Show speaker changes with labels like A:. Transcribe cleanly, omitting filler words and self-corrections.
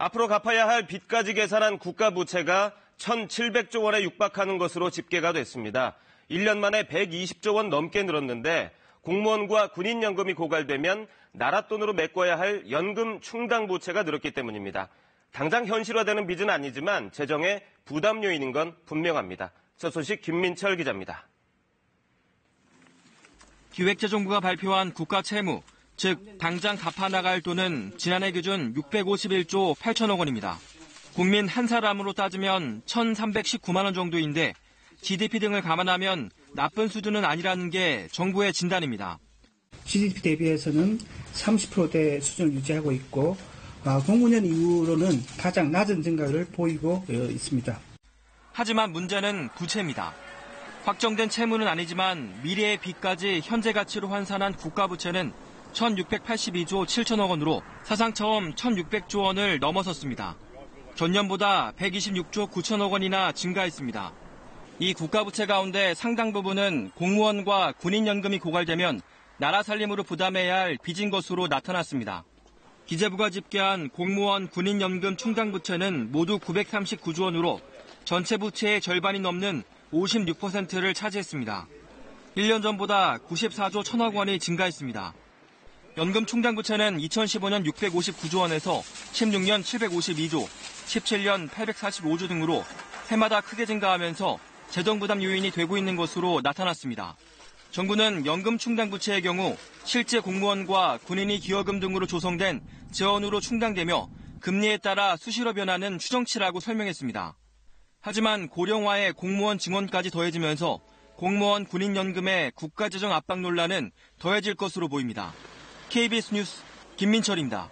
A: 앞으로 갚아야 할 빚까지 계산한 국가 부채가 1,700조 원에 육박하는 것으로 집계가 됐습니다. 1년 만에 120조 원 넘게 늘었는데 공무원과 군인연금이 고갈되면 나라 돈으로 메꿔야 할 연금 충당 부채가 늘었기 때문입니다. 당장 현실화되는 빚은 아니지만 재정의 부담 요인인 건 분명합니다. 첫 소식 김민철 기자입니다.
B: 기획재정부가 발표한 국가 채무, 즉 당장 갚아 나갈 돈은 지난해 기준 651조 8천억 원입니다. 국민 한 사람으로 따지면 1,319만 원 정도인데 GDP 등을 감안하면 나쁜 수준은 아니라는 게 정부의 진단입니다.
C: GDP 대비해서는 30%대 수준을 유지하고 있고 공무년 이후로는 가장 낮은 증가를 보이고 있습니다.
B: 하지만 문제는 부채입니다. 확정된 채무는 아니지만 미래의 빚까지 현재 가치로 환산한 국가부채는 1,682조 7천억 원으로 사상 처음 1,600조 원을 넘어섰습니다. 전년보다 126조 9천억 원이나 증가했습니다. 이 국가부채 가운데 상당 부분은 공무원과 군인연금이 고갈되면 나라 살림으로 부담해야 할 빚인 것으로 나타났습니다. 기재부가 집계한 공무원 군인연금 충당부채는 모두 939조 원으로 전체 부채의 절반이 넘는 56%를 차지했습니다. 1년 전보다 94조 1천억 원이 증가했습니다. 연금 충당부채는 2015년 659조 원에서 16년 752조, 17년 845조 등으로 해마다 크게 증가하면서 재정부담 요인이 되고 있는 것으로 나타났습니다. 정부는 연금 충당부채의 경우 실제 공무원과 군인이 기여금 등으로 조성된 재원으로 충당되며 금리에 따라 수시로 변하는 추정치라고 설명했습니다. 하지만 고령화에 공무원 증원까지 더해지면서 공무원 군인연금의 국가재정 압박 논란은 더해질 것으로 보입니다. KBS 뉴스 김민철입니다.